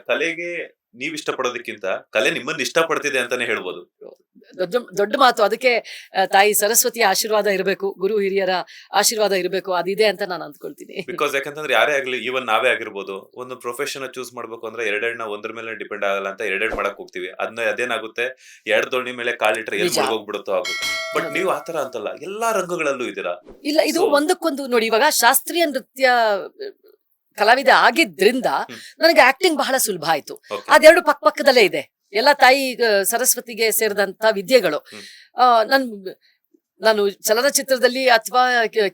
ಕಲೆಗೆ ನೀವ್ ಇಷ್ಟಪಡೋದಕ್ಕಿಂತ ಕಲೆ ನಿಮ್ಮನ್ನ ಇಷ್ಟಪಡ್ತಿದೆ ಅಂತಾನೆ ಹೇಳ್ಬೋದು. ದೊಡ್ಡ ದೊಡ್ಡ ಮಾತು. ಅದಕ್ಕೆ ತಾಯಿ ಸರಸ್ವತಿಯ ಆಶೀರ್ವಾದ ಇರಬೇಕು, ಗುರು ಹಿರಿಯರ ಆಶೀರ್ವಾದ ಇರಬೇಕು, ಅದಿದೆ ಅಂತ ನಾನು ಅಂದ್ಕೊಳ್ತೀನಿ. ಬಿಕಾಸ್ ಯಾಕಂತಂದ್ರೆ ಯಾರೇ ಆಗ್ಲಿ, ಈವನ್ ನಾವೇ ಆಗಿರ್ಬೋದು, ಒಂದು ಪ್ರೊಫೆಷನ್ ಚೂಸ್ ಮಾಡ್ಬೇಕು ಅಂದ್ರೆ ಎರಡೆರಡ್ ಒಂದ್ರ ಮೇಲೆ ಡಿಪೆಂಡ್ ಆಗಲ್ಲ ಅಂತ ಎರಡೆರಡ್ ಮಾಡಕ್ ಹೋಗ್ತೀವಿ. ಅದೇನಾಗುತ್ತೆ, ಎರಡ್ ದೋಣಿ ಮೇಲೆ ಕಾಲಿಟ್ರೆ ಎಲ್ಲಿ ನಿಜ. ಮುಳುಗೋಗ್ಬಿಡುತ್ತೋ ಆಗುತ್ತೆ. ಬಟ್ ಹೌದು. ನೀವು ಆತರ ಅಂತಲ್ಲ, ಎಲ್ಲಾ ರಂಗಗಳಲ್ಲೂ ಇದ್ದೀರಾ. ಇಲ್ಲ, ಇದು So- ಒಂದಕ್ಕೊಂದು ನೋಡಿ. ಇವಾಗ ಶಾಸ್ತ್ರೀಯ ನೃತ್ಯ ಕಲಾವಿದ ಆಗಿದ್ರಿಂದ ನನಗೆ ಆಕ್ಟಿಂಗ್ ಬಹಳ ಸುಲಭ ಆಯ್ತು. Okay. ಅದೆರಡು ಪಕ್ಕದಲ್ಲೇ ಇದೆ. ಎಲ್ಲ ತಾಯಿ ಸರಸ್ವತಿಗೆ ಸೇರಿದಂತ ವಿದ್ಯೆಗಳು. ನಾನು ಚಲನಚಿತ್ರದಲ್ಲಿ ಅಥವಾ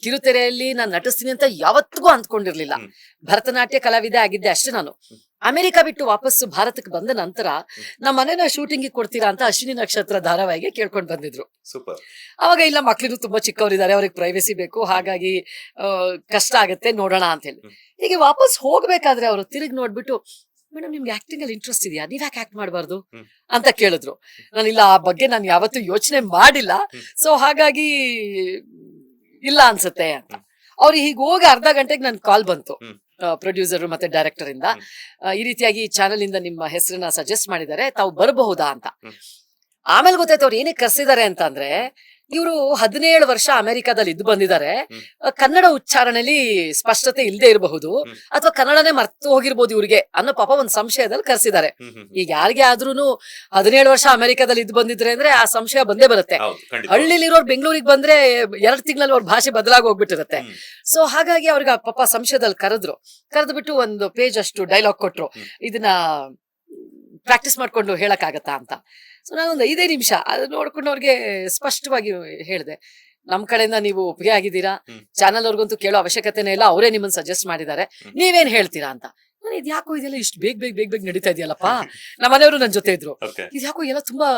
ಕಿರುತೆರೆಯಲ್ಲಿ ನಾನು ನಟಿಸ್ತೀನಿ ಅಂತ ಯಾವತ್ತಿಗೂ ಅಂದ್ಕೊಂಡಿರ್ಲಿಲ್ಲ. ಭರತನಾಟ್ಯ ಕಲಾವಿದೆ ಆಗಿದ್ದೆ ಅಷ್ಟೇ ನಾನು. ಅಮೆರಿಕ ಬಿಟ್ಟು ವಾಪಸ್ಸು ಭಾರತಕ್ಕೆ ಬಂದ ನಂತರ ನಮ್ಮ ಮನೆನ ಶೂಟಿಂಗ್ ಕೊಡ್ತೀರಾ ಅಂತ ಅಶ್ವಿನಿ ನಕ್ಷತ್ರ ಧಾರಾವಾಹಿಗೆ ಕೇಳ್ಕೊಂಡ್ ಬಂದಿದ್ರು. ಸೂಪರ್. ಅವಾಗ ಇಲ್ಲ, ಮಕ್ಳಿಗೂ ತುಂಬಾ ಚಿಕ್ಕವರಿದ್ದಾರೆ, ಅವ್ರಿಗೆ ಪ್ರೈವೇಸಿ ಬೇಕು, ಹಾಗಾಗಿ ಕಷ್ಟ ಆಗತ್ತೆ, ನೋಡೋಣ ಅಂತ ಹೇಳಿ. ಹೀಗೆ ವಾಪಸ್ ಹೋಗ್ಬೇಕಾದ್ರೆ ಅವರು ತಿರುಗಿ ನೋಡ್ಬಿಟ್ಟು, ಮೇಡಮ್ ನಿಮ್ಗೆ ಆಕ್ಟಿಂಗ್ ಅಲ್ಲಿ ಇಂಟ್ರೆಸ್ಟ್ ಇದೆಯಾ, ನೀವ್ ಯಾಕೆ ಆಕ್ಟ್ ಮಾಡಬಾರ್ದು ಅಂತ ಕೇಳಿದ್ರು. ನಾನಿಲ್ಲ, ಆ ಬಗ್ಗೆ ನಾನು ಯಾವತ್ತೂ ಯೋಚನೆ ಮಾಡಿಲ್ಲ, ಸೊ ಹಾಗಾಗಿ ಇಲ್ಲ ಅನ್ಸುತ್ತೆ ಅಂತ. ಅವ್ರಿಗೆ ಹೀಗೆ ಹೋಗಿ ಅರ್ಧ ಗಂಟೆಗೆ ನನ್ ಕಾಲ್ ಬಂತು, ಪ್ರೊಡ್ಯೂಸರ್ ಮತ್ತೆ ಡೈರೆಕ್ಟರ್ ಇಂದ. ಈ ರೀತಿಯಾಗಿ ಚಾನೆಲ್ ಇಂದ ನಿಮ್ಮ ಹೆಸರನ್ನ ಸಜೆಸ್ಟ್ ಮಾಡಿದ್ದಾರೆ, ತಾವು ಬರಬಹುದಾ ಅಂತ. ಆಮೇಲೆ ಗೊತ್ತಾಯ್ತು ಅವ್ರು ಏನಕ್ಕೆ ಕರ್ಸಿದ್ದಾರೆ ಅಂತ ಅಂದ್ರೆ, ಇವರು 17 ವರ್ಷ ಅಮೆರಿಕಾದಲ್ಲಿ ಇದ್ದು ಬಂದಿದ್ದಾರೆ. ಕನ್ನಡ ಉಚ್ಚಾರಣೆಯಲ್ಲಿ ಸ್ಪಷ್ಟತೆ ಇಲ್ಲದೆ ಇರಬಹುದು, ಅಥವಾ ಕನ್ನಡನೇ ಮರ್ತು ಹೋಗಿರ್ಬೋದು ಇವ್ರಿಗೆ ಅನ್ನೋ ಪಾಪ ಒಂದ್ ಸಂಶಯದಲ್ಲಿ ಕರ್ಸಿದ್ದಾರೆ. ಈಗ ಯಾರಿಗೆ ಆದ್ರೂನು 17 ವರ್ಷ ಅಮೆರಿಕಾದಲ್ಲಿ ಇದ್ದು ಬಂದಿದ್ರೆ ಅಂದ್ರೆ ಆ ಸಂಶಯ ಬಂದೇ ಬರುತ್ತೆ. ಹಳ್ಳಿಲಿರೋರು ಬೆಂಗಳೂರಿಗೆ ಬಂದ್ರೆ 2 ತಿಂಗಳಲ್ಲಿ ಅವ್ರ ಭಾಷೆ ಬದಲಾಗಿ ಹೋಗ್ಬಿಟ್ಟಿರುತ್ತೆ. ಸೊ ಹಾಗಾಗಿ ಅವ್ರಿಗೆ ಪಾಪ ಸಂಶಯದಲ್ಲಿ ಕರೆದು ಬಿಟ್ಟು ಒಂದು ಪೇಜ್ ಅಷ್ಟು ಡೈಲಾಗ್ ಕೊಟ್ರು, ಇದನ್ನ ಪ್ರಾಕ್ಟೀಸ್ ಮಾಡ್ಕೊಂಡು ಹೇಳಕ್ಕಾಗತ್ತಾ ಅಂತ. ಸೊ ನಾನೊಂದು 5 ನಿಮಿಷ ಅದು ನೋಡ್ಕೊಂಡು ಅವ್ರಿಗೆ ಸ್ಪಷ್ಟವಾಗಿ ಹೇಳಿದೆ, ನಮ್ ಕಡೆಯಿಂದ ನೀವು ಒಪ್ಪಿಗೆ ಆಗಿದ್ದೀರಾ, ಚಾನಲ್ ಅವ್ರಿಗಂತೂ ಕೇಳೋ ಅವಶ್ಯಕತೆನೇ ಇಲ್ಲ, ಅವರೇ ನಿಮ್ಮನ್ನ ಸಜೆಸ್ಟ್ ಮಾಡಿದ್ದಾರೆ, ನೀವೇನ್ ಹೇಳ್ತೀರಾ ಅಂತ. ನಾನು ಇದ್ಯಾಕೋ ಇದೆಲ್ಲ ಇಷ್ಟು ಬೇಗ ನಡೀತಾ ಇದೆಯಲ್ಲಪ್ಪ. ನಮ್ಮ ಮನೆಯವರು ನನ್ ಜೊತೆ ಇದ್ರು, ಇದ್ಯಾಕೋ ಎಲ್ಲ ತುಂಬಾ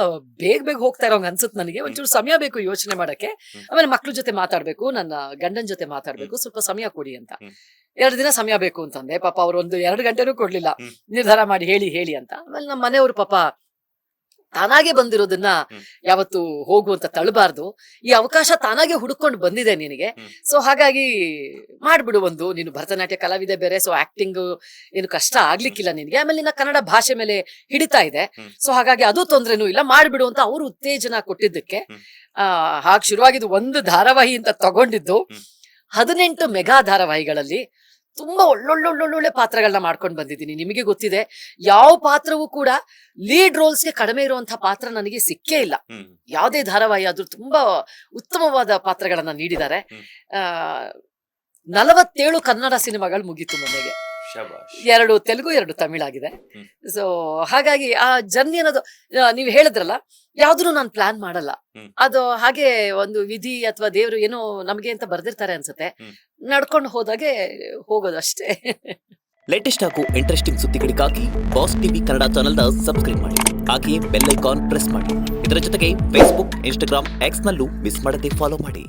ಬೇಗ ಹೋಗ್ತಾ ಇರೋಂಗ್ ಅನ್ಸುತ್ತೆ ನನಗೆ, ಒಂಚೂರು ಸಮಯ ಬೇಕು ಯೋಚನೆ ಮಾಡಕ್ಕೆ, ಆಮೇಲೆ ಮಕ್ಳ ಜೊತೆ ಮಾತಾಡ್ಬೇಕು, ನನ್ನ ಗಂಡನ ಜೊತೆ ಮಾತಾಡ್ಬೇಕು, ಸ್ವಲ್ಪ ಸಮಯ ಕೊಡಿ ಅಂತ. 2 ದಿನ ಸಮಯ ಬೇಕು ಅಂತಂದೆ. ಪಾಪ ಅವ್ರು ಒಂದು 2 ಗಂಟೆನೂ ಕೊಡ್ಲಿಲ್ಲ, ನಿರ್ಧಾರ ಮಾಡಿ ಹೇಳಿ ಅಂತ. ಆಮೇಲೆ ನಮ್ಮ ಮನೆಯವರು ಪಾಪ ತಾನಾಗೆ ಬಂದಿರೋದನ್ನ ಯಾವತ್ತು ಹೋಗುವಂತ ತಳ್ಳಬಾರ್ದು, ಈ ಅವಕಾಶ ತಾನಾಗೆ ಹುಡುಕೊಂಡು ಬಂದಿದೆ ನಿನಗೆ, ಸೊ ಹಾಗಾಗಿ ಮಾಡ್ಬಿಡು, ಒಂದು ನೀನು ಭರತನಾಟ್ಯ ಕಲಾವಿದೆ ಬೇರೆ, ಸೊ ಆಕ್ಟಿಂಗ್ ಏನು ಕಷ್ಟ ಆಗ್ಲಿಕ್ಕಿಲ್ಲ ನಿನ್ಗೆ, ಆಮೇಲೆ ನಿನ್ನ ಕನ್ನಡ ಭಾಷೆ ಮೇಲೆ ಹಿಡಿತಾ ಇದೆ, ಸೊ ಹಾಗಾಗಿ ಅದು ತೊಂದ್ರೆನೂ ಇಲ್ಲ, ಮಾಡ್ಬಿಡು ಅಂತ ಅವರು ಉತ್ತೇಜನ ಕೊಟ್ಟಿದ್ದಕ್ಕೆ ಹಾಗೆ ಶುರುವಾಗಿದ್ದು. ಒಂದು ಧಾರಾವಾಹಿ ಅಂತ ತಗೊಂಡಿದ್ದು 18 ಮೆಗಾ ಧಾರಾವಾಹಿಗಳಲ್ಲಿ ತುಂಬಾ ಒಳ್ಳೊಳ್ಳೆ ಪಾತ್ರಗಳನ್ನ ಮಾಡ್ಕೊಂಡು ಬಂದಿದ್ದೀನಿ. ನಿಮಗೆ ಗೊತ್ತಿದೆ, ಯಾವ ಪಾತ್ರವೂ ಕೂಡ ಲೀಡ್ ರೋಲ್ಸ್ಗೆ ಕಡಿಮೆ ಇರುವಂತಹ ಪಾತ್ರ ನನಗೆ ಸಿಕ್ಕೇ ಇಲ್ಲ. ಯಾವುದೇ ಧಾರಾವಾಹಿ ಆದ್ರೂ ತುಂಬಾ ಉತ್ತಮವಾದ ಪಾತ್ರಗಳನ್ನ ನೀಡಿದ್ದಾರೆ. 47 ಕನ್ನಡ ಸಿನಿಮಾಗಳು ಮುಗೀತು ಮೊನ್ನೆಗೆ, 2 ತೆಲುಗು 2 ತಮಿಳ್ ಆಗಿದೆ. ಸೊ ಹಾಗಾಗಿ ಆ ಜರ್ನಿ ಅನ್ನೋದು, ನೀವ್ ಹೇಳಿದ್ರಲ್ಲ, ಯಾವ್ದು ನಾನು ಪ್ಲಾನ್ ಮಾಡಲ್ಲ, ಅದು ಹಾಗೆ ಒಂದು ವಿಧಿ ಅಥವಾ ದೇವ್ರು ಏನೋ ನಮ್ಗೆ ಅಂತ ಬರ್ದಿರ್ತಾರೆ ಅನ್ಸುತ್ತೆ, ನಡ್ಕೊಂಡು ಹೋದಾಗೆ ಹೋಗೋದು ಅಷ್ಟೇ. ಲೇಟೆಸ್ಟ್ ಹಾಗೂ ಇಂಟ್ರೆಸ್ಟಿಂಗ್ ಸುದ್ದಿಗಳಿಗಾಗಿ ಬಾಸ್ ಟಿವಿ ಕನ್ನಡ ಚಾನೆಲ್ನ ಸಬ್ಸ್ಕ್ರೈಬ್ ಮಾಡಿ, ಹಾಗೆಯೇ ಬೆಲ್ ಐಕಾನ್ ಪ್ರೆಸ್ ಮಾಡಿ. ಇದರ ಜೊತೆಗೆ ಫೇಸ್ಬುಕ್, ಇನ್ಸ್ಟಾಗ್ರಾಮ್, ಎಕ್ಸ್ ನಲ್ಲೂ ಮಿಸ್ ಮಾಡದೆ ಫಾಲೋ ಮಾಡಿ.